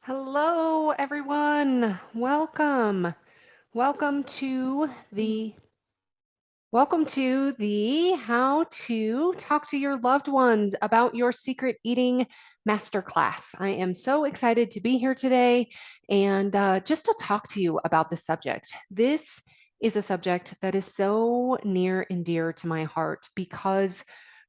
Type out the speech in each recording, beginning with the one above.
Hello, everyone. Welcome. Welcome to the Welcome to the How to Talk to Your Loved Ones About Your Secret Eating Masterclass. I am so excited to be here today and just to talk to you about this subject. This is a subject that is so near and dear to my heart because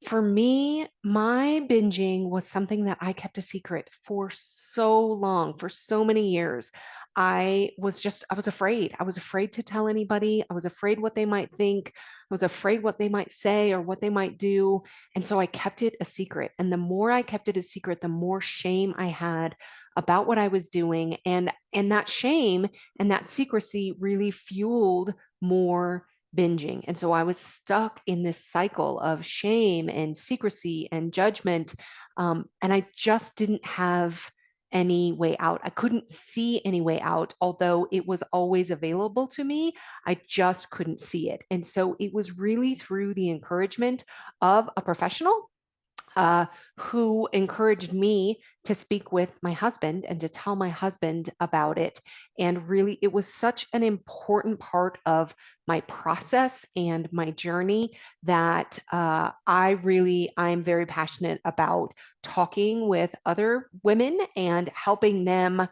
for me, my binging was something that I kept a secret for so long, for so many years. I was afraid. I was afraid to tell anybody. I was afraid what they might think. I was afraid what they might say or what they might do. And so I kept it a secret. And the more I kept it a secret, the more shame I had about what I was doing. And that shame and that secrecy really fueled more binging. And so I was stuck in this cycle of shame and secrecy and judgment. And I just didn't have any way out. I couldn't see any way out, although it was always available to me. I just couldn't see it. And so it was really through the encouragement of a professional uh, who encouraged me to speak with my husband and to tell my husband about it. And really, it was such an important part of my process and my journey that I'm very passionate about talking with other women and helping them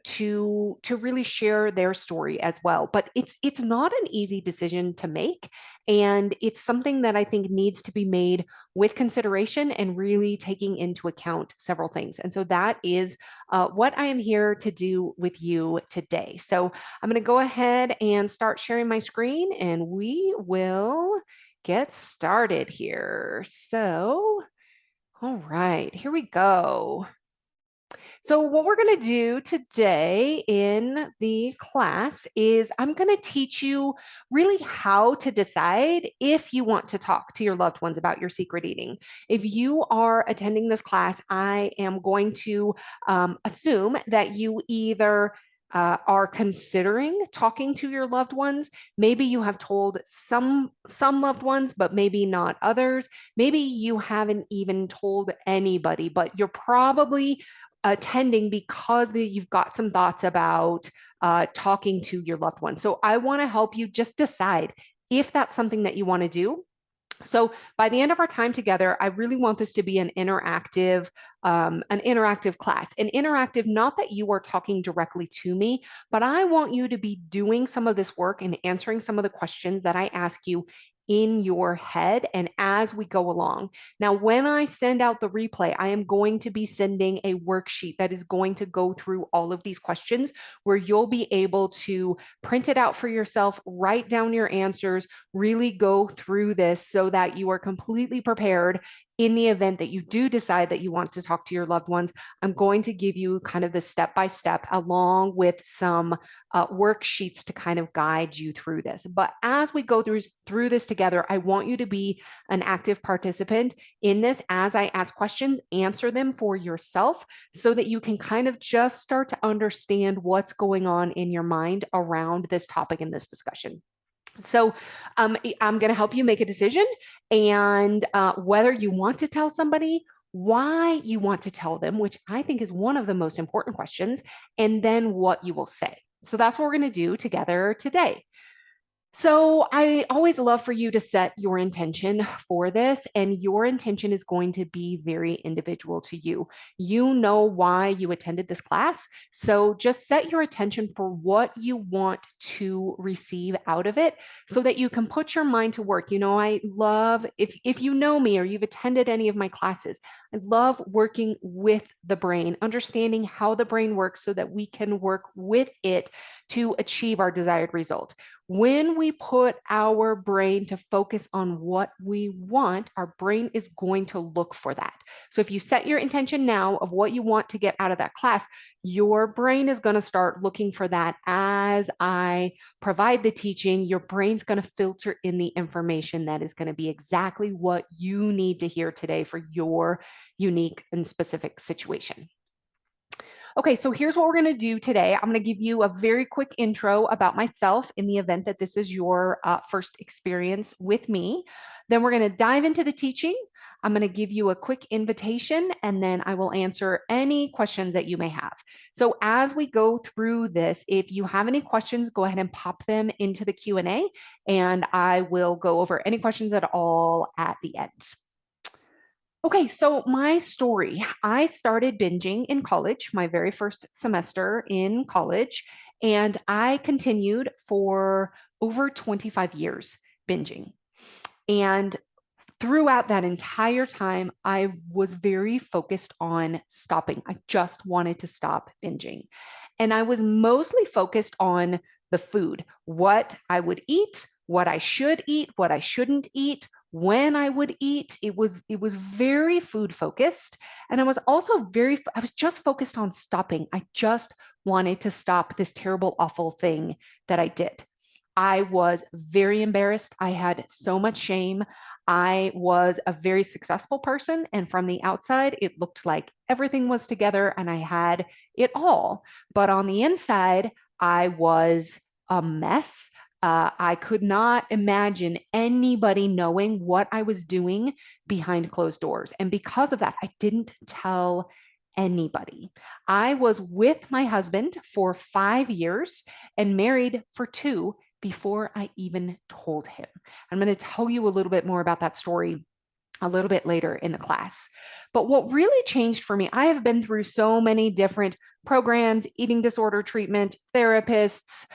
to really share their story as well. But it's not an easy decision to make, and it's something that I think needs to be made with consideration and really taking into account several things. And so that is what I am here to do with you today. So I'm going to go ahead and start sharing my screen and we will get started here. So, all right, here we go. So what we're going to do today in the class is I'm going to teach you really how to decide if you want to talk to your loved ones about your secret eating. If you are attending this class, I am going to assume that you either are considering talking to your loved ones. Maybe you have told some loved ones, but maybe not others. Maybe you haven't even told anybody, but you're probably attending because you've got some thoughts about talking to your loved one. So I want to help you just decide if that's something that you want to do. So by the end of our time together, I really want this to be an interactive class, an interactive, not that you are talking directly to me, but I want you to be doing some of this work and answering some of the questions that I ask you in your head and as we go along. Now, when I send out the replay, I am going to be sending a worksheet that is going to go through all of these questions where you'll be able to print it out for yourself, write down your answers, really go through this so that you are completely prepared in the event that you do decide that you want to talk to your loved ones. I'm going to give you kind of the step by step along with some worksheets to kind of guide you through this. But as we go through this together, I want you to be an active participant in this. As I ask questions, answer them for yourself so that you can kind of just start to understand what's going on in your mind around this topic in this discussion. So I'm going to help you make a decision and whether you want to tell somebody, why you want to tell them, which I think is one of the most important questions, and then what you will say. So that's what we're going to do together today. So I always love for you to set your intention for this, and your intention is going to be very individual to you. You know why you attended this class, so just set your attention for what you want to receive out of it so that you can put your mind to work. You know, I love, if you know me or you've attended any of my classes, I love working with the brain, understanding how the brain works so that we can work with it to achieve our desired result. When we put our brain to focus on what we want, our brain is going to look for that. So if you set your intention now of what you want to get out of that class, your brain is going to start looking for that. As I provide the teaching, your brain's going to filter in the information that is going to be exactly what you need to hear today for your unique and specific situation. Okay, so here's what we're going to do today. I'm going to give you a very quick intro about myself in the event that this is your first experience with me. Then we're going to dive into the teaching. I'm going to give you a quick invitation and then I will answer any questions that you may have. So as we go through this, if you have any questions, go ahead and pop them into the Q&A and I will go over any questions at all at the end. Okay, so my story. I started binging in college, my very first semester in college, and I continued for over 25 years binging. And throughout that entire time, I was very focused on stopping. I just wanted to stop binging. And I was mostly focused on the food, what I would eat, what I should eat, what I shouldn't eat, when I would eat. It was very food focused. And I was also I was just focused on stopping. I just wanted to stop this terrible, awful thing that I did. I was very embarrassed. I had so much shame. I was a very successful person, and from the outside, it looked like everything was together and I had it all. But on the inside, I was a mess. I could not imagine anybody knowing what I was doing behind closed doors. And because of that, I didn't tell anybody. I was with my husband for 5 years and married for 2 before I even told him. I'm going to tell you a little bit more about that story a little bit later in the class. But what really changed for me, I have been through so many different programs, eating disorder treatment, therapists,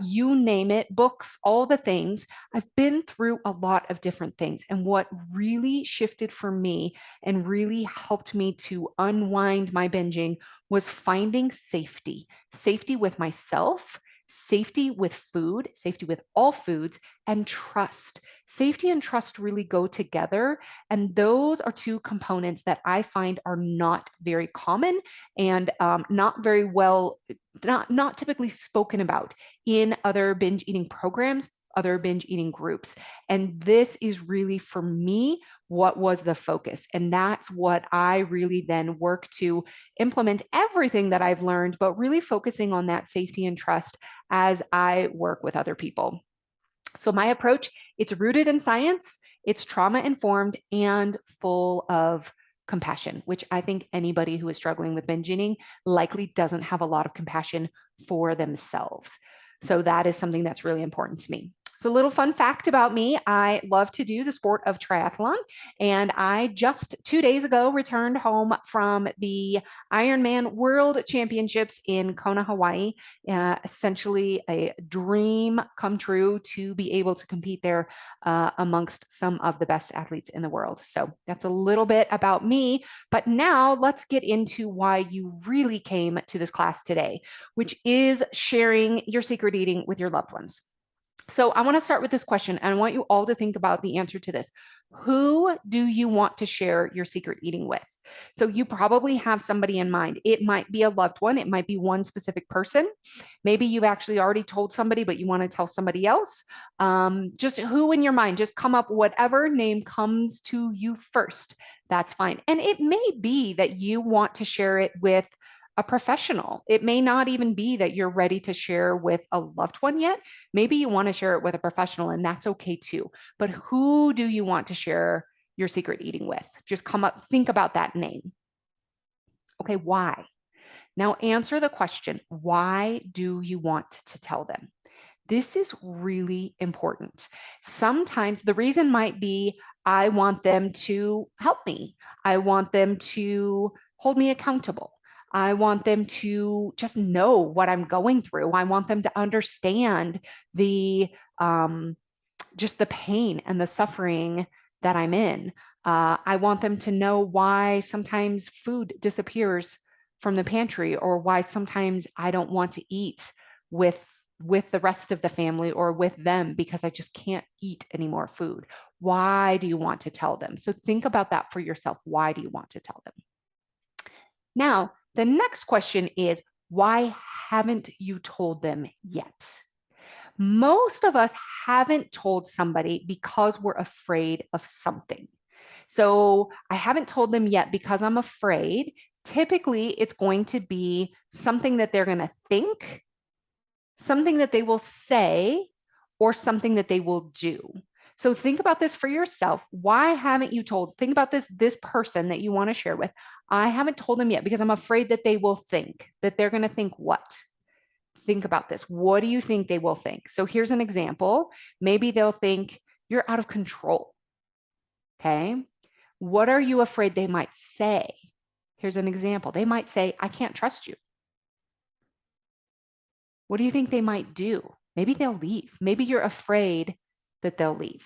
you name it, books, all the things. I've been through a lot of different things. And what really shifted for me and really helped me to unwind my binging was finding safety, safety with myself, safety with food, safety with all foods, and trust. Safety and trust really go together. And those are two components that I find are not very common and not very well, not typically spoken about in other binge eating programs, other binge eating groups. And this is really, for me, what was the focus. And that's what I really then work to implement everything that I've learned, but really focusing on that safety and trust as I work with other people. So my approach, it's rooted in science, it's trauma informed and full of compassion, which I think anybody who is struggling with binge eating likely doesn't have a lot of compassion for themselves. So that is something that's really important to me. So a little fun fact about me, I love to do the sport of triathlon. And I just 2 days ago returned home from the Ironman World Championships in Kona, Hawaii. Essentially a dream come true to be able to compete there amongst some of the best athletes in the world. So that's a little bit about me. But now let's get into why you really came to this class today, which is sharing your secret eating with your loved ones. So I want to start with this question, and I want you all to think about the answer to this. Who do you want to share your secret eating with? So you probably have somebody in mind. It might be a loved one. It might be one specific person. Maybe you've actually already told somebody, but you want to tell somebody else. Just who in your mind, just come up, whatever name comes to you first. That's fine. And it may be that you want to share it with a professional. It may not even be that you're ready to share with a loved one yet. Maybe you want to share it with a professional, and that's okay too. But who do you want to share your secret eating with? Just come up, think about that name. Okay, why? Now answer the question, why do you want to tell them? This is really important. Sometimes the reason might be I want them to help me. I want them to hold me accountable. I want them to just know what I'm going through. I want them to understand the just the pain and the suffering that I'm in. I want them to know why sometimes food disappears from the pantry, or why sometimes I don't want to eat with the rest of the family or with them because I just can't eat any more food. Why do you want to tell them? So think about that for yourself. Why do you want to tell them? Now, the next question is, why haven't you told them yet? Most of us haven't told somebody because we're afraid of something. So I haven't told them yet because I'm afraid. Typically, it's going to be something that they're going to think, something that they will say, or something that they will do. So think about this for yourself. Why haven't you told? Think about this person that you want to share with. I haven't told them yet because I'm afraid that they will think that they're going to think what? Think about this. What do you think they will think? So here's an example. Maybe they'll think you're out of control. Okay. What are you afraid they might say? Here's an example. They might say, I can't trust you. What do you think they might do? Maybe they'll leave. Maybe you're afraid that they'll leave.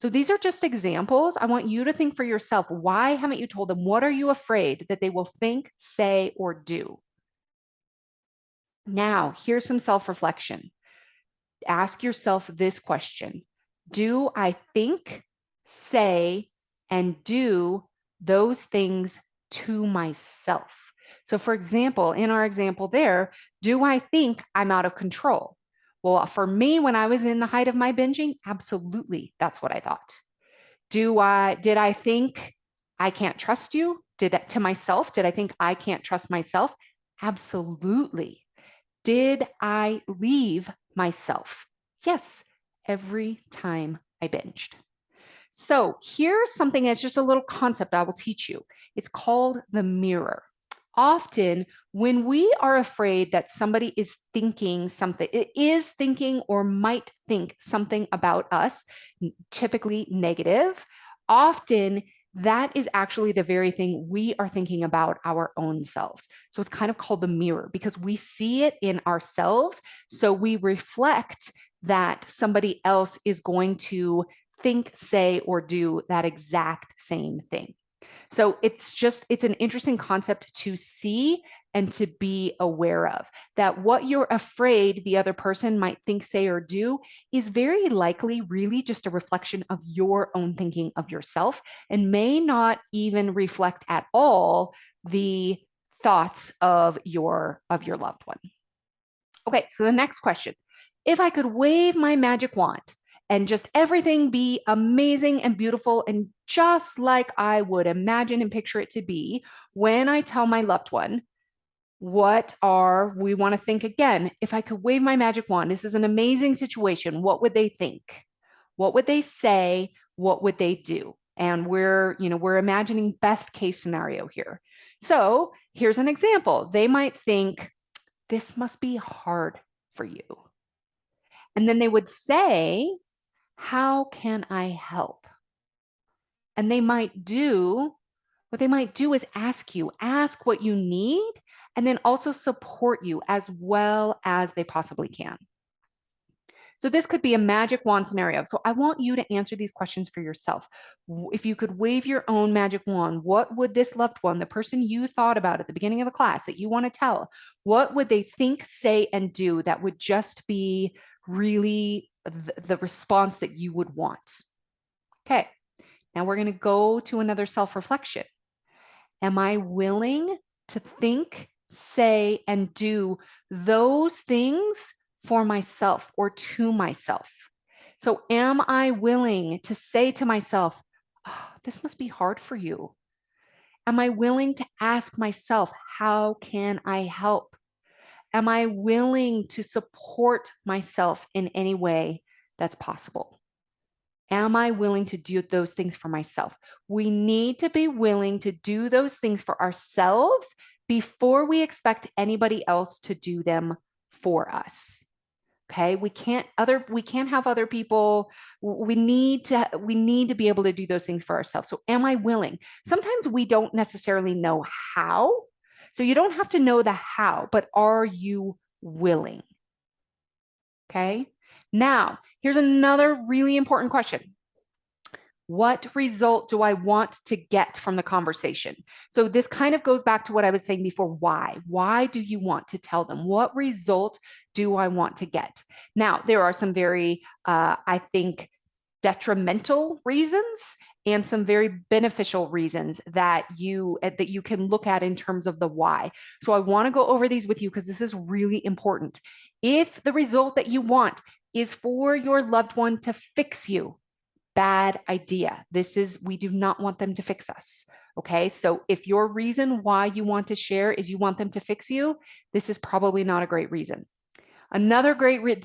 So these are just examples. I want you to think for yourself. Why haven't you told them? What are you afraid that they will think, say, or do? Now, here's some self-reflection. Ask yourself this question. Do I think, say, and do those things to myself? So for example, in our example there, do I think I'm out of control? Well, for me, when I was in the height of my binging, absolutely, that's what I thought. Did I think I can't trust you? To myself, did I think I can't trust myself? Absolutely. Did I leave myself? Yes, every time I binged. So here's something that's just a little concept I will teach you. It's called the mirror. Often, when we are afraid that somebody is thinking something, it is thinking or might think something about us, typically negative, often that is actually the very thing we are thinking about our own selves. So it's kind of called the mirror because we see it in ourselves. So we reflect that somebody else is going to think, say, or do that exact same thing. So it's an interesting concept to see and to be aware of, that what you're afraid the other person might think, say, or do is very likely really just a reflection of your own thinking of yourself and may not even reflect at all the thoughts of your loved one. Okay, so the next question. If I could wave my magic wand and just everything be amazing and beautiful and just like I would imagine and picture it to be, when I tell my loved one, we want to think again, if I could wave my magic wand, this is an amazing situation, what would they think? What would they say? What would they do? And we're imagining best case scenario here. So here's an example. They might think, this must be hard for you. And then they would say, how can I help? And what they might do is ask what you need, and then also support you as well as they possibly can. So this could be a magic wand scenario. So I want you to answer these questions for yourself. If you could wave your own magic wand, what would this loved one, the person you thought about at the beginning of the class that you want to tell, what would they think, say, and do that would just be really the response that you would want? Okay, now we're going to go to another self-reflection. Am I willing to think, say, and do those things for myself or to myself? So am I willing to say to myself, oh, this must be hard for you? Am I willing to ask myself, how can I help? Am I willing to support myself in any way that's possible? Am I willing to do those things for myself? We need to be willing to do those things for ourselves before we expect anybody else to do them for us. Okay, we can't have other people. We need to be able to do those things for ourselves. So am I willing? Sometimes we don't necessarily know how. So you don't have to know the how, but are you willing? Okay. Now, here's another really important question. What result do I want to get from the conversation? So this kind of goes back to what I was saying before. Why? Why do you want to tell them? What result do I want to get? Now, there are some very, I think, detrimental reasons and some very beneficial reasons that you can look at in terms of the why. So I want to go over these with you because this is really important. If the result that you want is for your loved one to fix you, bad idea. We do not want them to fix us. Okay, so if your reason why you want to share is you want them to fix you, this is probably not a great reason. Another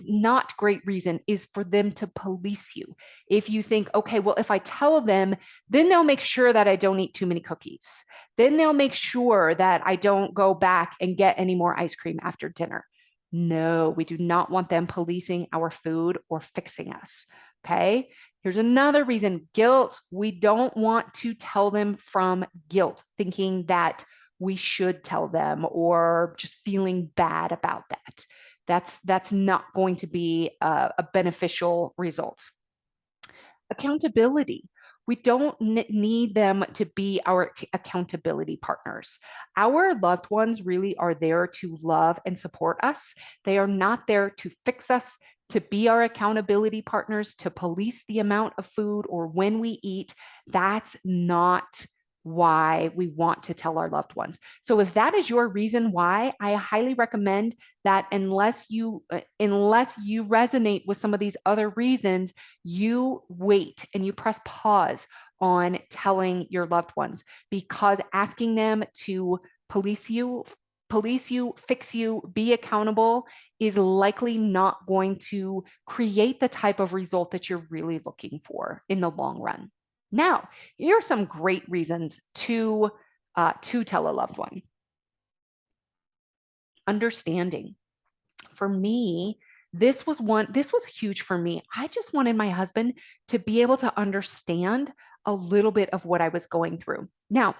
not great reason is for them to police you. If you think, okay, well, if I tell them, then they'll make sure that I don't eat too many cookies. Then they'll make sure that I don't go back and get any more ice cream after dinner. No, we do not want them policing our food or fixing us. Okay. Here's another reason, guilt. We don't want to tell them from guilt, thinking that we should tell them or just feeling bad about that. That's not going to be a beneficial result. Accountability. We don't need them to be our accountability partners. Our loved ones really are there to love and support us. They are not there to fix us, to be our accountability partners, to police the amount of food or when we eat. That's not why we want to tell our loved ones. So if that is your reason why, I highly recommend that unless you resonate with some of these other reasons, you wait and you press pause on telling your loved ones, because asking them to police you, fix you, be accountable is likely not going to create the type of result that you're really looking for in the long run. Now, here are some great reasons to tell a loved one. Understanding. For me, this was huge for me. I just wanted my husband to be able to understand a little bit of what I was going through. Now,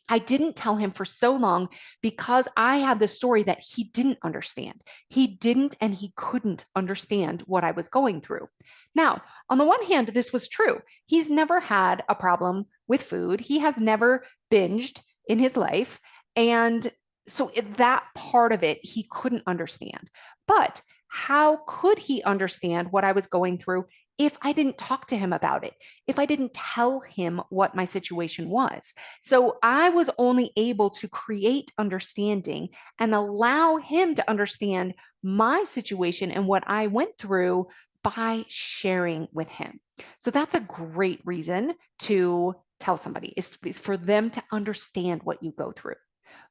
I didn't tell him for so long because I had the story that he didn't understand. He didn't and he couldn't understand what I was going through. Now, on the one hand, this was true. He's never had a problem with food. He has never binged in his life. And so that part of it, he couldn't understand. But how could he understand what I was going through if I didn't talk to him about it, if I didn't tell him what my situation was? So I was only able to create understanding and allow him to understand my situation and what I went through by sharing with him. So that's a great reason to tell somebody, is for them to understand what you go through.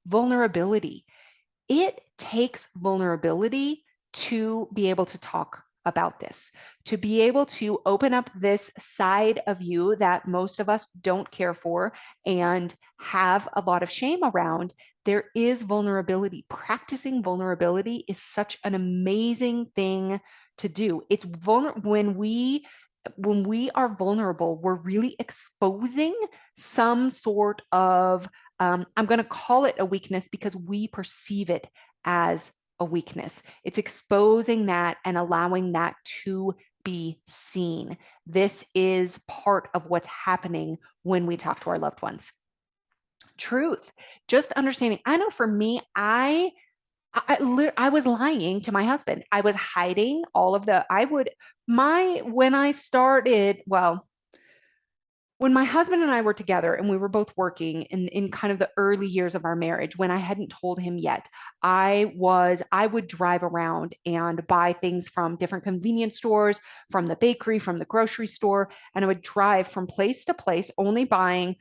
Vulnerability. It takes vulnerability to be able to talk about this, to be able to open up this side of you that most of us don't care for and have a lot of shame around. There is vulnerability. Practicing vulnerability is such an amazing thing to do. It's when we are vulnerable, we're really exposing some sort of, I'm going to call it a weakness because we perceive it as a weakness. It's exposing that and allowing that to be seen. This is part of what's happening when we talk to our loved ones. Truth, just understanding. I know for me, I was lying to my husband. I was hiding all of the, when I started, well, when my husband and I were together and we were both working in kind of the early years of our marriage, when I hadn't told him yet, I would drive around and buy things from different convenience stores, from the bakery, from the grocery store, and I would drive from place to place, only buying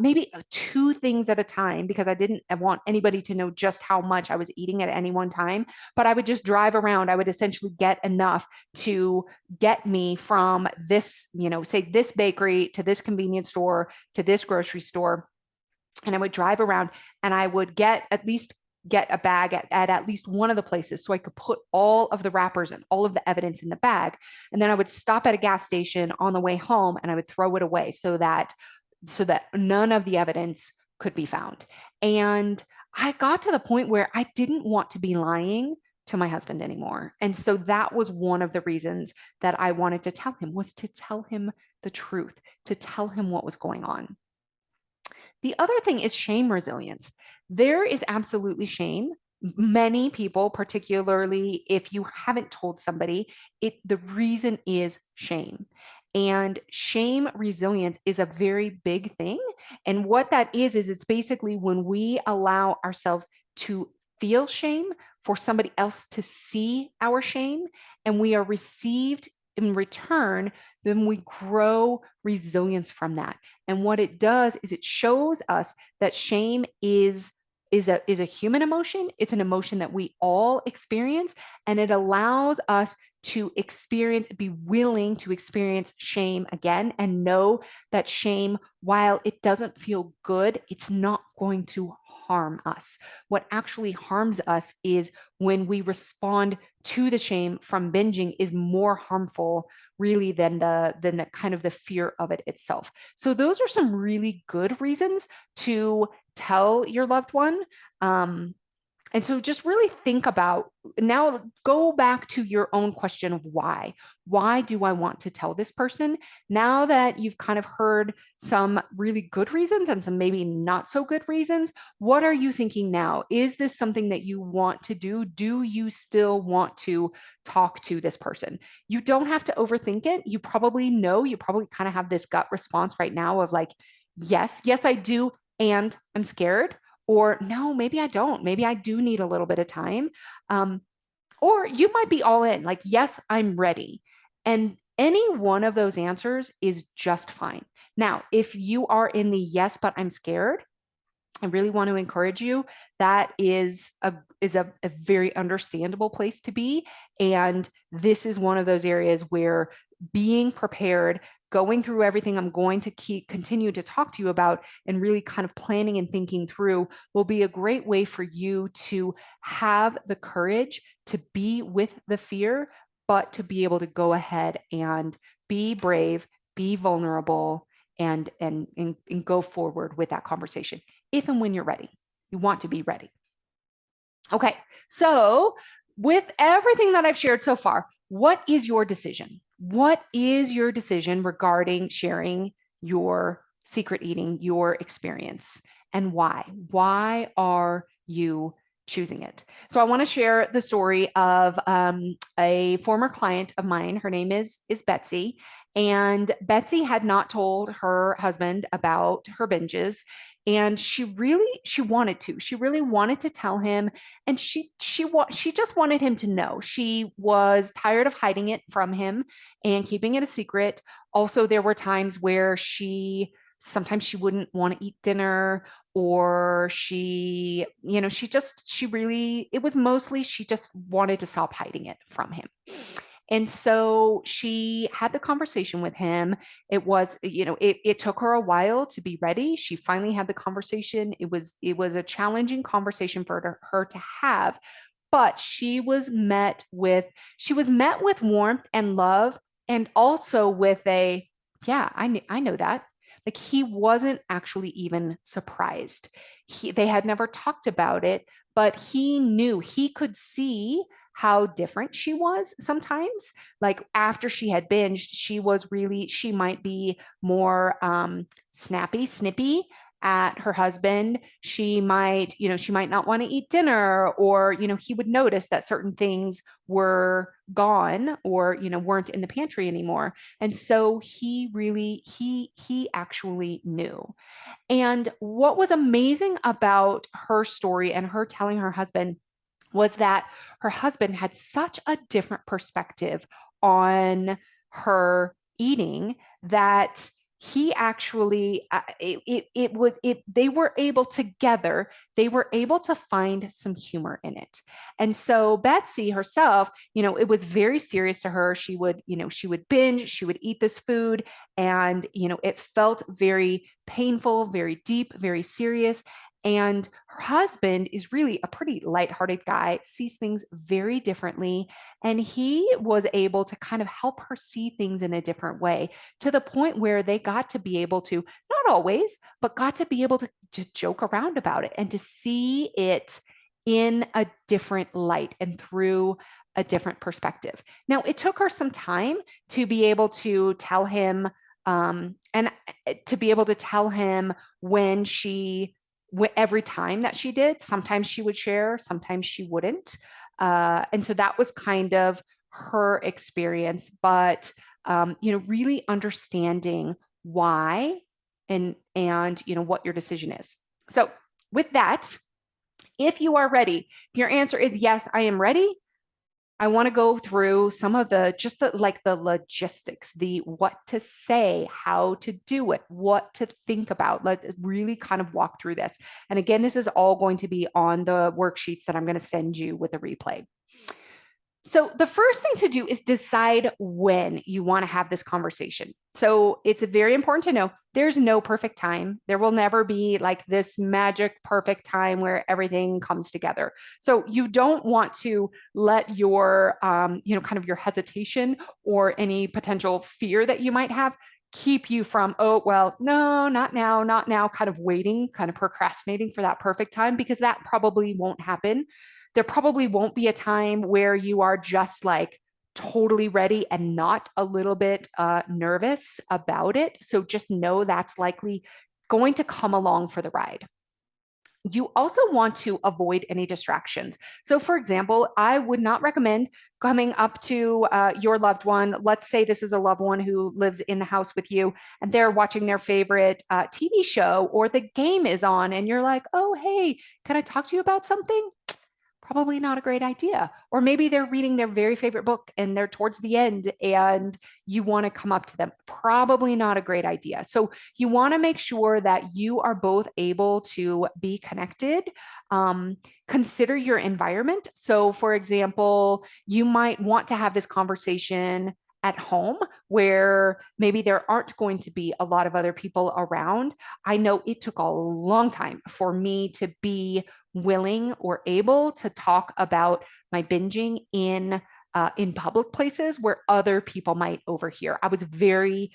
maybe two things at a time because I didn't want anybody to know just how much I was eating at any one time. But I would just drive around. I would essentially get enough to get me from this, say this bakery to this convenience store to this grocery store. And I would drive around and I would get a bag at least one of the places so I could put all of the wrappers and all of the evidence in the bag. And then I would stop at a gas station on the way home and I would throw it away so that none of the evidence could be found. And I got to the point where I didn't want to be lying to my husband anymore. And so that was one of the reasons that I wanted to tell him, was to tell him the truth, to tell him what was going on. The other thing is shame resilience. There is absolutely shame. Many people, particularly if you haven't told somebody, the reason is shame. And shame resilience is a very big thing. And what that is it's basically when we allow ourselves to feel shame, for somebody else to see our shame, and we are received in return, then we grow resilience from that. And what it does is it shows us that shame is is a human emotion. It's an emotion that we all experience, and it allows us to experience, be willing to experience shame again, and know that shame, while it doesn't feel good, it's not going to harm us. What actually harms us is when we respond to the shame from binging is more harmful really than the kind of the fear of it itself. So those are some really good reasons to tell your loved one. Um, and so just really think about, now go back to your own question of why. Why do I want to tell this person? Now that you've kind of heard some really good reasons and some maybe not so good reasons, what are you thinking now? Is this something that you want to do? Do you still want to talk to this person? You don't have to overthink it. You probably know, you probably kind of have this gut response right now of like, yes, I do. And I'm scared, or no, maybe I don't. Maybe I do need a little bit of time. Or you might be all in, like, yes, I'm ready. And any one of those answers is just fine. Now, if you are in the yes, but I'm scared, I really want to encourage you. That is a very understandable place to be. And this is one of those areas where being prepared, going through everything I'm going to continue to talk to you about, and really kind of planning and thinking through will be a great way for you to have the courage to be with the fear, but to be able to go ahead and be brave, be vulnerable, and go forward with that conversation if and when you're ready. You want to be ready. Okay, so with everything that I've shared so far, what is your decision? What is your decision regarding sharing your secret eating, your experience, and why? Why are you choosing it? So I want to share the story of a former client of mine. Her name is Betsy. And Betsy had not told her husband about her binges. And she wanted to. She really wanted to tell him, and she just wanted him to know. She was tired of hiding it from him and keeping it a secret. Also, there were times where sometimes she wouldn't want to eat dinner, or she really, it was mostly she just wanted to stop hiding it from him. And so she had the conversation with him. It was, it took her a while to be ready. She finally had the conversation. It was a challenging conversation for her to have, but she was met with warmth and love, and also with a, yeah, I know that. Like, he wasn't actually even surprised. They had never talked about it, but he knew, he could see how different she was sometimes. Like, after she had binged, she might be more snappy, snippy at her husband. She might not want to eat dinner, or he would notice that certain things were gone, or weren't in the pantry anymore. And so he actually knew. And what was amazing about her story and her telling her husband was that her husband had such a different perspective on her eating, that he actually they were able together, they were able to find some humor in it. And so Betsy herself, it was very serious to her. She would binge, she would eat this food, and it felt very painful, very deep, very serious. And her husband is really a pretty lighthearted guy, sees things very differently. And he was able to kind of help her see things in a different way, to the point where they got to be able to, not always, but got to be able to joke around about it and to see it in a different light and through a different perspective. Now, it took her some time to be able to tell him, and to be able to tell him when every time that she did. Sometimes she would share, sometimes she wouldn't. And so that was kind of her experience, but really understanding why, and what your decision is. So with that, if you are ready, if your answer is yes, I am ready, I want to go through some of the logistics, the what to say, how to do it, what to think about. Let's really kind of walk through this. And again, this is all going to be on the worksheets that I'm going to send you with a replay. So the first thing to do is decide when you want to have this conversation. So it's very important to know there's no perfect time. There will never be like this magic perfect time where everything comes together. So you don't want to let your, kind of your hesitation or any potential fear that you might have keep you from, oh, well, no, not now, not now, kind of waiting, kind of procrastinating for that perfect time, because that probably won't happen. There probably won't be a time where you are just like totally ready and not a little bit nervous about it. So just know that's likely going to come along for the ride. You also want to avoid any distractions. So, for example, I would not recommend coming up to your loved one. Let's say this is a loved one who lives in the house with you and they're watching their favorite TV show, or the game is on, and you're like, oh, hey, can I talk to you about something? Probably not a great idea. Or maybe they're reading their very favorite book and they're towards the end and you want to come up to them. Probably not a great idea. So you want to make sure that you are both able to be connected. Consider your environment. So, for example, you might want to have this conversation at home where maybe there aren't going to be a lot of other people around. I know it took a long time for me to be willing or able to talk about my binging in public places where other people might overhear. I was very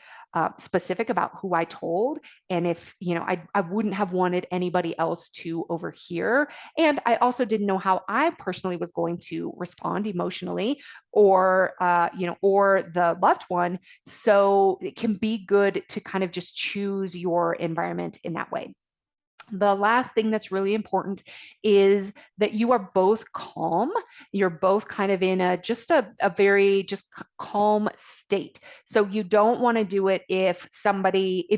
specific about who I told, and if I wouldn't have wanted anybody else to overhear. And I also didn't know how I personally was going to respond emotionally, or or the loved one. So it can be good to kind of just choose your environment in that way. The last thing that's really important is that you are both calm. You're both kind of in a very just calm state. So you don't want to do it if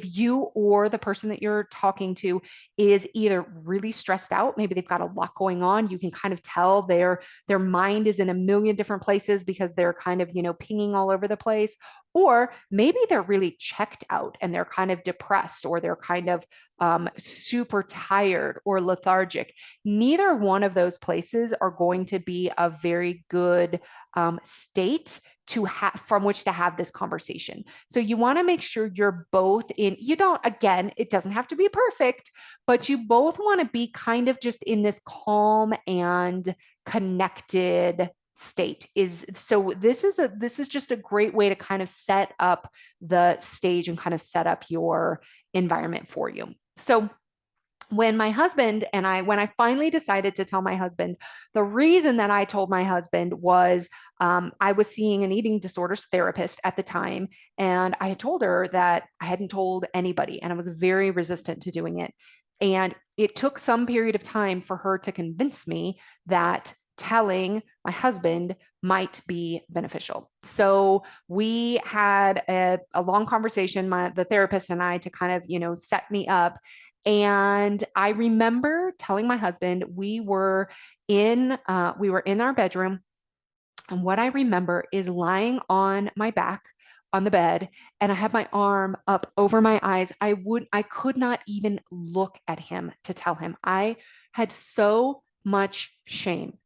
you or the person that you're talking to is either really stressed out, maybe they've got a lot going on. You can kind of tell their mind is in a million different places because they're kind of, pinging all over the place. Or maybe they're really checked out and they're kind of depressed, or they're kind of super tired or lethargic. Neither one of those places are going to be a very good state to have from which to have this conversation. So you want to make sure you're both in, again, it doesn't have to be perfect, but you both want to be kind of just in this calm and connected state. This is just a great way to kind of set up the stage and kind of set up your environment for you. So when I finally decided to tell my husband, the reason that I told my husband was I was seeing an eating disorders therapist at the time, and I had told her that I hadn't told anybody, and I was very resistant to doing it. And it took some period of time for her to convince me that telling my husband might be beneficial. So we had a long conversation, the therapist and I, to kind of, set me up. And I remember telling my husband we were in our bedroom, and what I remember is lying on my back on the bed, and I had my arm up over my eyes. I could not even look at him to tell him. I had so much shame.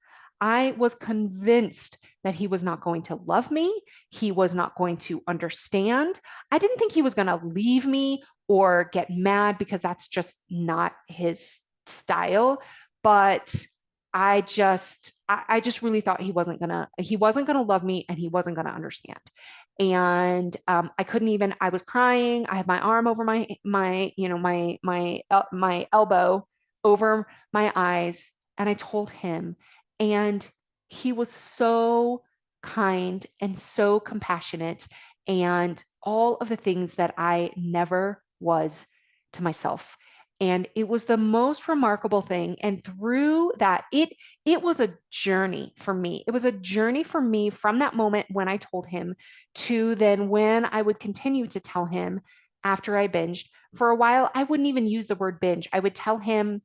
I was convinced that he was not going to love me. He was not going to understand. I didn't think he was going to leave me or get mad, because that's just not his style. But I just really thought he wasn't gonna love me, and he wasn't gonna understand. And I couldn't even. I was crying. I had my arm over my elbow over my eyes, and I told him, and he was so kind and so compassionate, and all of the things that I never was to myself. And it was the most remarkable thing. And through that, it was a journey for me. It was a journey for me from that moment when I told him to then when I would continue to tell him after I binged. For a while, I wouldn't even use the word binge. I would tell him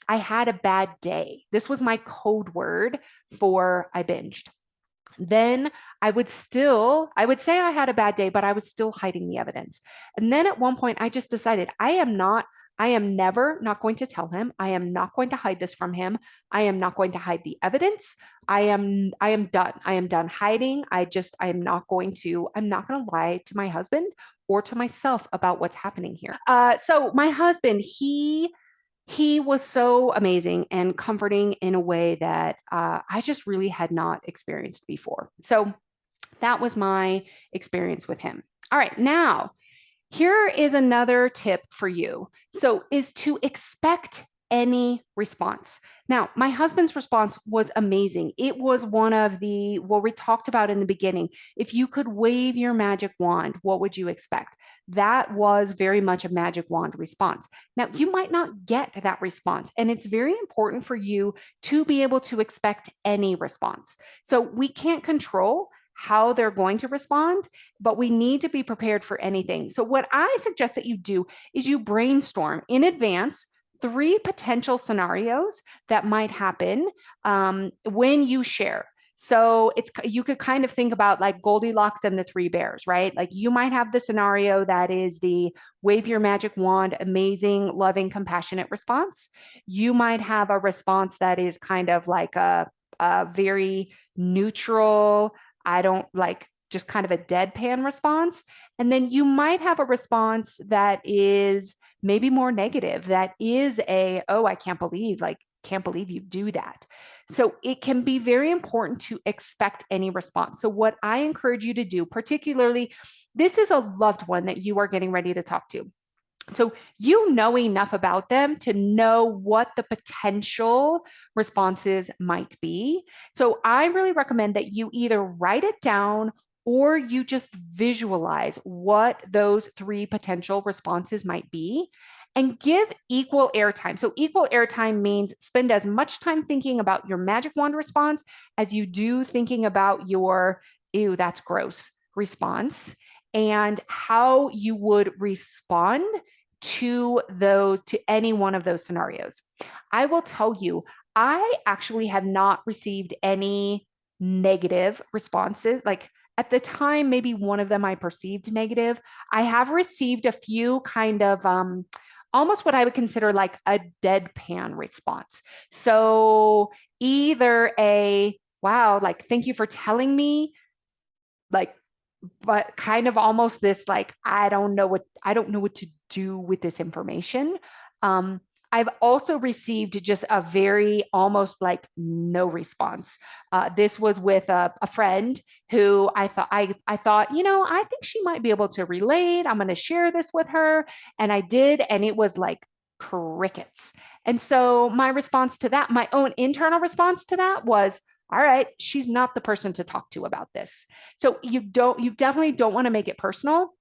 I had a bad day. This was my code word for I binged. Then I would say I had a bad day, but I was still hiding the evidence. And then at one point, I just decided I am never not going to tell him. I am not going to hide this from him. I am not going to hide the evidence. I am done. I am done hiding. I'm not going to lie to my husband or to myself about what's happening here. So my husband, he was so amazing and comforting in a way that I just really had not experienced before. So that was my experience with him. All right, now here is another tip for you. So, is to expect any response. Now, my husband's response was amazing. It was one of what we talked about in the beginning. If you could wave your magic wand, what would you expect? That was very much a magic wand response. Now, you might not get that response, and it's very important for you to be able to expect any response. So, we can't control how they're going to respond, but we need to be prepared for anything. So, what I suggest that you do is you brainstorm in advance 3 potential scenarios that might happen when you share. So you could kind of think about like Goldilocks and the 3 bears, right? Like you might have the scenario that is the wave your magic wand, amazing, loving, compassionate response. You might have a response that is kind of like a very neutral, I don't like, just kind of a deadpan response. And then you might have a response that is maybe more negative, that is oh, I can't believe you do that. So it can be very important to expect any response. So what I encourage you to do, particularly, this is a loved one that you are getting ready to talk to. So you know enough about them to know what the potential responses might be. So I really recommend that you either write it down or you just visualize what those 3 potential responses might be and give equal airtime. So equal airtime means spend as much time thinking about your magic wand response as you do thinking about your, ew, that's gross response, and how you would respond to any one of those scenarios. I will tell you, I actually have not received any negative responses. Like at the time, maybe one of them I perceived negative. I have received a few kind of almost what I would consider like a deadpan response. So either a wow, like thank you for telling me, like, but kind of almost this like I don't know what to do with this information. Um, I've also received just a very almost like no response. This was with a friend who I thought, I think she might be able to relate. I'm going to share this with her, and I did, and it was like crickets. And so my response to that, my own internal response to that was, all right, she's not the person to talk to about this. So you definitely don't want to make it personal.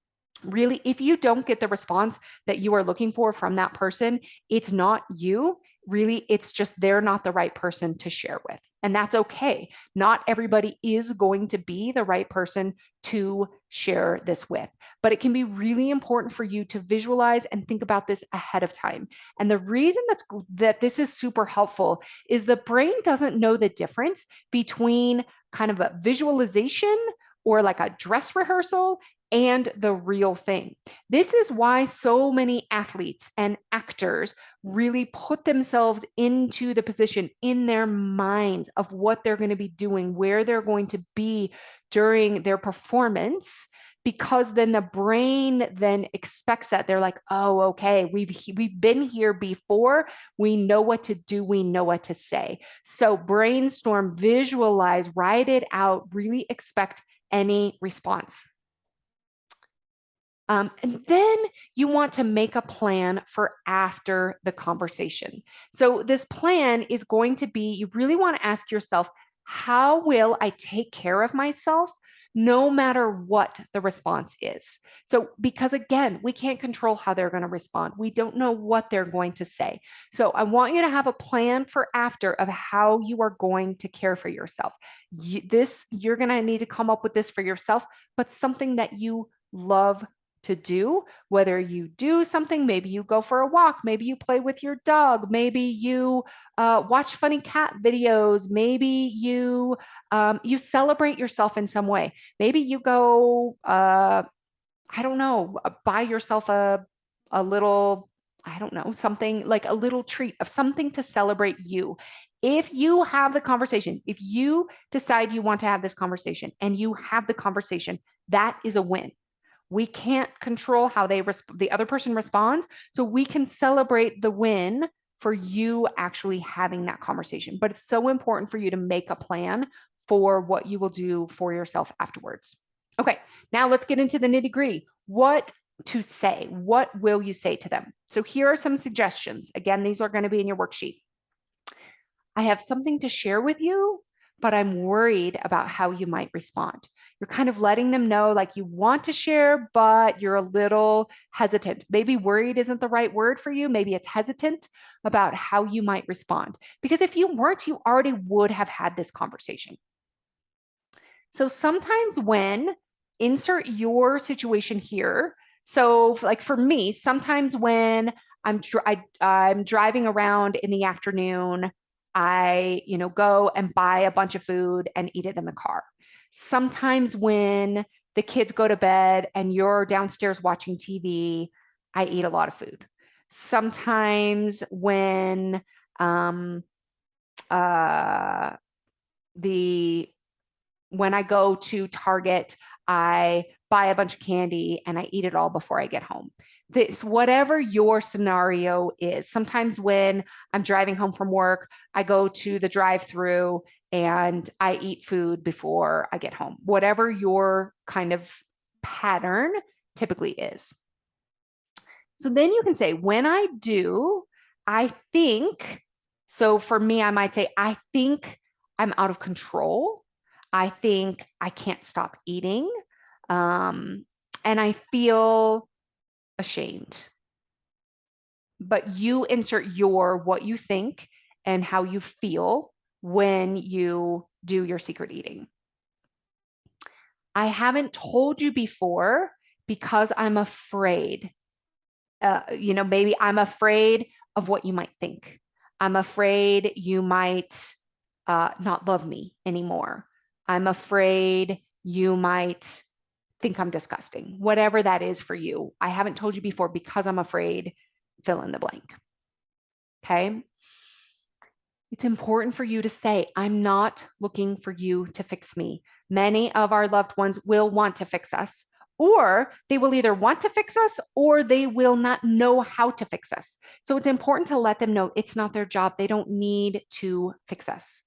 Really, if you don't get the response that you are looking for from that person, it's not you. Really, it's just they're not the right person to share with. And that's okay. Not everybody is going to be the right person to share this with, but it can be really important for you to visualize and think about this ahead of time. And the reason that this is super helpful is the brain doesn't know the difference between kind of a visualization or like a dress rehearsal and the real thing. This is why so many athletes and actors really put themselves into the position in their minds of what they're going to be doing, where they're going to be during their performance, because then the brain then expects that. They're like, oh, okay, we've been here before. We know what to do. We know what to say. So brainstorm, visualize, write it out, really expect any response. And then you want to make a plan for after the conversation. So this plan is going to be, you really want to ask yourself, how will I take care of myself no matter what the response is? So, because again, we can't control how they're going to respond. We don't know what they're going to say. So I want you to have a plan for after of how you are going to care for yourself. You're going to need to come up with this for yourself, but something that you love to do, whether you do something, maybe you go for a walk, maybe you play with your dog, maybe you watch funny cat videos, maybe you celebrate yourself in some way. Maybe you go, I don't know, buy yourself a little, I don't know, something like a little treat of something to celebrate you. If you have the conversation, if you decide you want to have this conversation and you have the conversation, that is a win. We can't control how the other person responds, so we can celebrate the win for you actually having that conversation. But it's so important for you to make a plan for what you will do for yourself afterwards. Okay, now let's get into the nitty-gritty. What to say? What will you say to them? So here are some suggestions. Again, these are going to be in your worksheet. I have something to share with you, but I'm worried about how you might respond. You're kind of letting them know like you want to share, but you're a little hesitant. Maybe worried isn't the right word for you. Maybe it's hesitant about how you might respond. Because if you weren't, you already would have had this conversation. So sometimes when insert your situation here. So like for me, sometimes when I'm driving around in the afternoon, I go and buy a bunch of food and eat it in the car. Sometimes when the kids go to bed and you're downstairs watching TV, I eat a lot of food. Sometimes when uh, the when I go to Target, I buy a bunch of candy and I eat it all before I get home. This, whatever your scenario is. Sometimes when I'm driving home from work, I go to the drive-through and I eat food before I get home. Whatever your kind of pattern typically is. So then you can say, when I do, I think, so for me, I might say, I think I'm out of control. I think I can't stop eating. And I feel ashamed. But you insert what you think and how you feel when you do your secret eating. I haven't told you before because I'm afraid. Maybe I'm afraid of what you might think. I'm afraid you might not love me anymore. I'm afraid you might think I'm disgusting. Whatever that is for you. I haven't told you before because I'm afraid, fill in the blank. Okay. It's important for you to say, I'm not looking for you to fix me. Many of our loved ones will want to fix us, or they will either want to fix us or they will not know how to fix us. So it's important to let them know it's not their job. They don't need to fix us.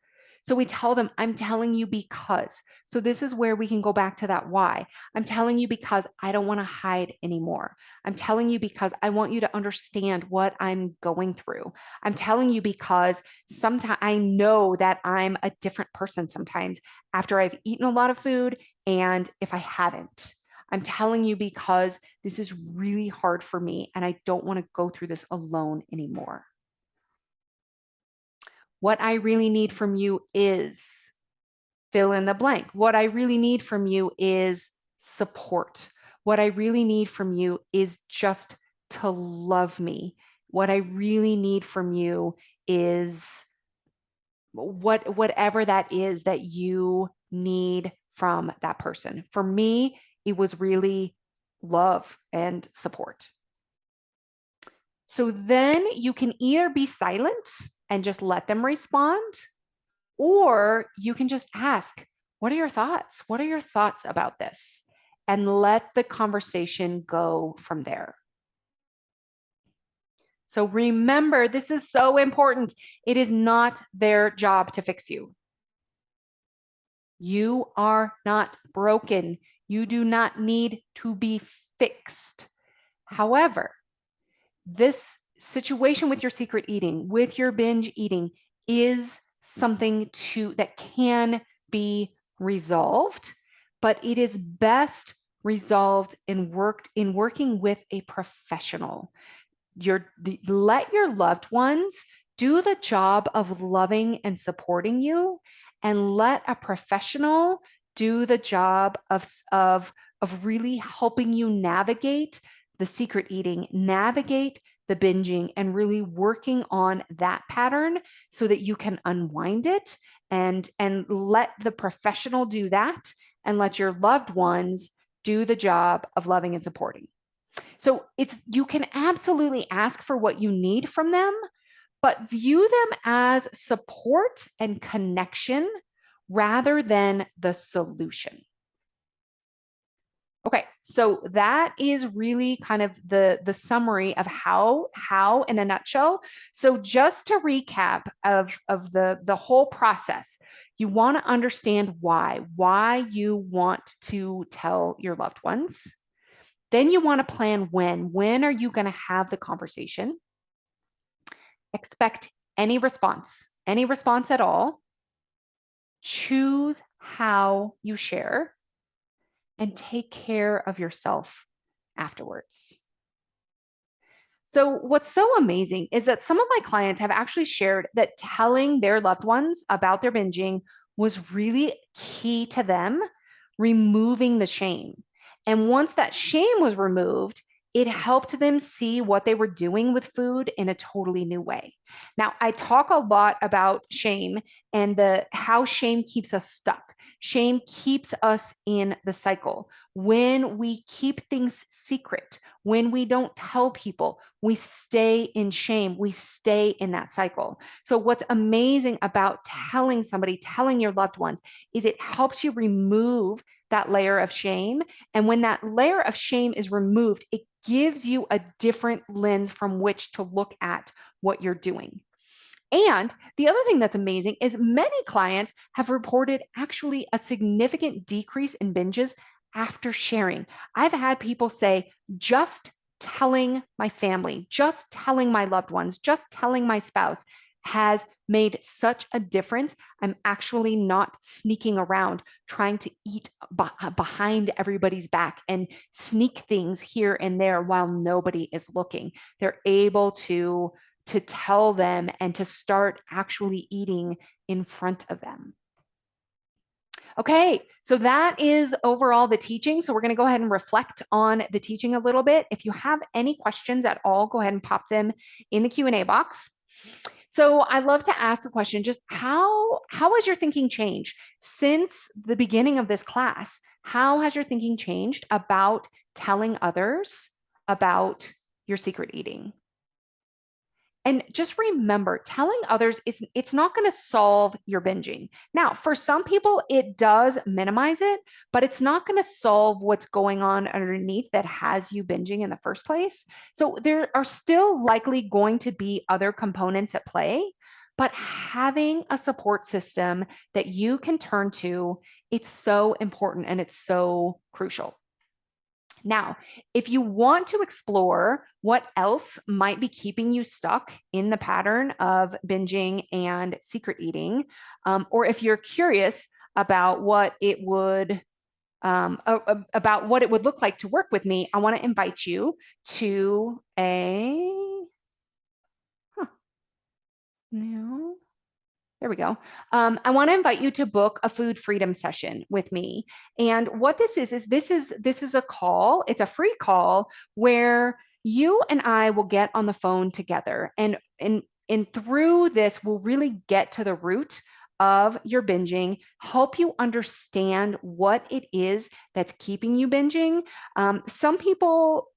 So we tell them, I'm telling you because. So this is where we can go back to that why. I'm telling you because I don't want to hide anymore. I'm telling you because I want you to understand what I'm going through. I'm telling you because sometimes I know that I'm a different person sometimes after I've eaten a lot of food and if I haven't. I'm telling you because this is really hard for me and I don't want to go through this alone anymore. What I really need from you is fill in the blank. What I really need from you is support. What I really need from you is just to love me. What I really need from you is whatever that is that you need from that person. For me, it was really love and support. So then you can either be silent and just let them respond, or you can just ask, what are your thoughts? What are your thoughts about this? And let the conversation go from there. So remember, this is so important. It is not their job to fix you. You are not broken. You do not need to be fixed. However, this situation with your secret eating, with your binge eating, is something that can be resolved, but it is best resolved in working with a professional. Let your loved ones do the job of loving and supporting you, and let a professional do the job of of really helping you navigate the secret eating, navigate the binging, and really working on that pattern so that you can unwind it and let the professional do that and let your loved ones do the job of loving and supporting. So you can absolutely ask for what you need from them, but view them as support and connection rather than the solution. Okay, so that is really kind of the summary of how in a nutshell. So just to recap of the whole process, you want to understand why you want to tell your loved ones. Then you want to plan when are you going to have the conversation? Expect any response at all. Choose how you share and take care of yourself afterwards. So what's so amazing is that some of my clients have actually shared that telling their loved ones about their binging was really key to them removing the shame. And once that shame was removed, it helped them see what they were doing with food in a totally new way. Now, I talk a lot about shame and how shame keeps us stuck. Shame keeps us in the cycle. When we keep things secret, when we don't tell people, we stay in shame. We stay in that cycle. So what's amazing about telling your loved ones, is it helps you remove that layer of shame. And when that layer of shame is removed, it gives you a different lens from which to look at what you're doing. And the other thing that's amazing is many clients have reported actually a significant decrease in binges after sharing. I've had people say, just telling my family, just telling my loved ones, just telling my spouse has made such a difference. I'm actually not sneaking around trying to eat behind everybody's back and sneak things here and there while nobody is looking. They're able to tell them and to start actually eating in front of them. Okay, so that is overall the teaching. So we're going to go ahead and reflect on the teaching a little bit. If you have any questions at all, go ahead and pop them in the Q&A box. So I love to ask the question, just how has your thinking changed since the beginning of this class? How has your thinking changed about telling others about your secret eating? And just remember, telling others, it's not going to solve your binging. Now, for some people, it does minimize it, but it's not going to solve what's going on underneath that has you binging in the first place. So there are still likely going to be other components at play, but having a support system that you can turn to, it's so important and it's so crucial. Now, if you want to explore what else might be keeping you stuck in the pattern of binging and secret eating, or if you're curious about what it would look like to work with me, I want to invite you to no. There we go. I want to invite you to book a food freedom session with me. And what this is this is a call. It's a free call where you and I will get on the phone together. And through this, we'll really get to the root of your binging, help you understand what it is that's keeping you binging. Some people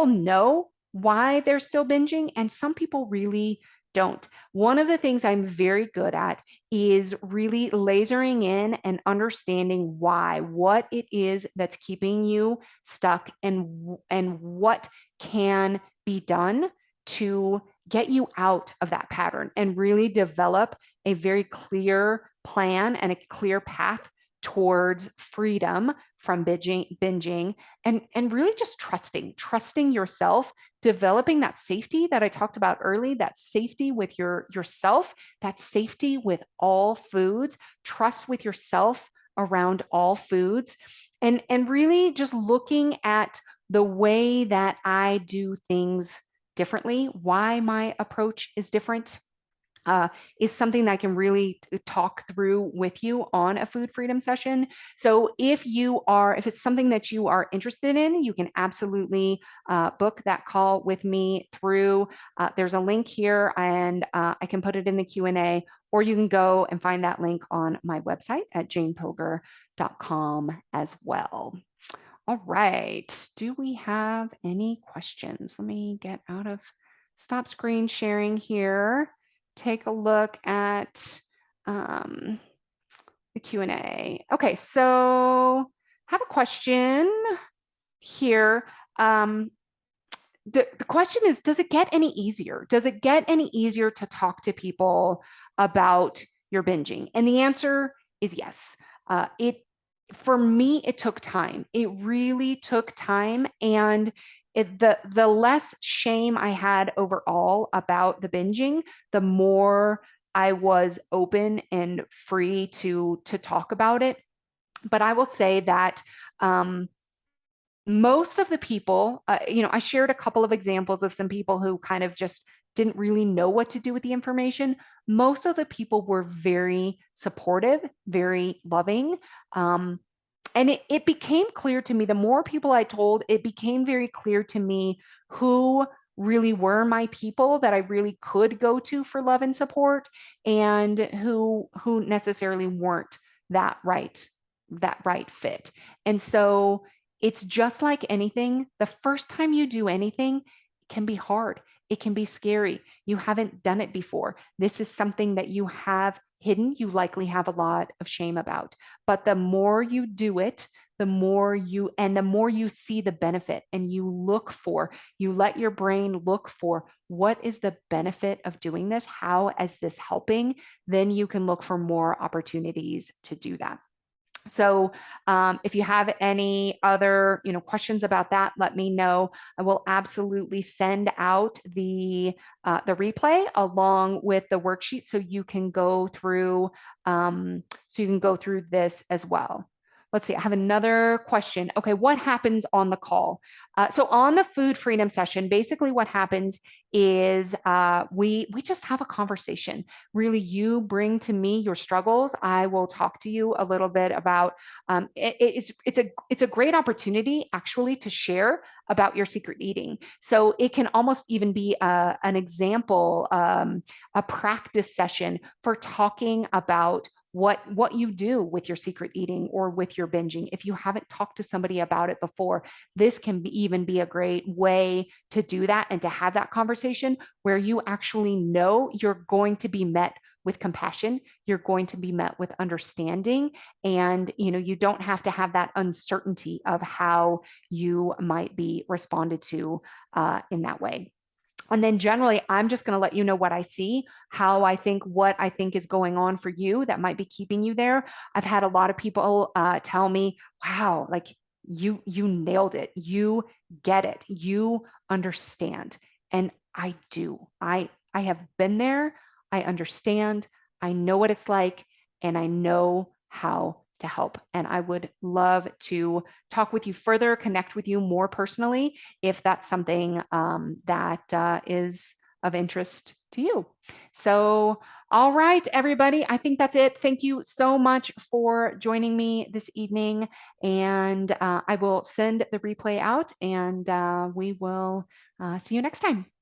know why they're still binging, and some people really don't. One of the things I'm very good at is really lasering in and understanding what it is that's keeping you stuck, and what can be done to get you out of that pattern and really develop a very clear plan and a clear path towards freedom from binging and really just trusting yourself, developing that safety that I talked about early, that safety with yourself, that safety with all foods, trust with yourself around all foods, and really just looking at the way that I do things differently, why my approach is different. is something that I can really talk through with you on a food freedom session. So if it's something that you are interested in, you can absolutely book that call with me through, there's a link here, and I can put it in the Q&A, or you can go and find that link on my website at janepilger.com as well. All right, do we have any questions? Let me get out of stop screen sharing here. Take a look at the Q&A. Okay, so I have a question here. The question is, does it get any easier? Does it get any easier to talk to people about your binging? And the answer is yes. For me, it took time. It really took time. And the less shame I had overall about the binging, the more I was open and free to talk about it. But I will say that most of the people, I shared a couple of examples of some people who kind of just didn't really know what to do with the information. Most of the people were very supportive, very loving. And it became clear to me, the more people I told, it became very clear to me who really were my people that I really could go to for love and support, and who necessarily weren't that right fit. And so it's just like anything. The first time you do anything, it can be hard. It can be scary. You haven't done it before. This is something that you have hidden, you likely have a lot of shame about. But the more you do it, the more you see the benefit, and you let your brain look for, what is the benefit of doing this? How is this helping? Then you can look for more opportunities to do that. So if you have any other questions about that, let me know. I will absolutely send out the replay along with the worksheet, so you can go through this as well. Let's see, I have another question. Okay, what happens on the call? So on the food freedom session, basically what happens is we just have a conversation. Really, you bring to me your struggles. I will talk to you a little bit about, it's a great opportunity actually to share about your secret eating. So it can almost even be an example, a practice session for talking about what you do with your secret eating or with your binging. If you haven't talked to somebody about it before, this can even be a great way to do that, and to have that conversation where you actually know you're going to be met with compassion, you're going to be met with understanding, and you don't have to have that uncertainty of how you might be responded to in that way. And then generally, I'm just going to let you know what I see, what I think is going on for you that might be keeping you there. I've had a lot of people tell me, wow, like you nailed it. You get it. You understand. And I do. I have been there. I understand. I know what it's like, and I know how to help. And I would love to talk with you further, connect with you more personally, if that's something that is of interest to you. So, all right, everybody, I think that's it. Thank you so much for joining me this evening. And I will send the replay out, and we will see you next time.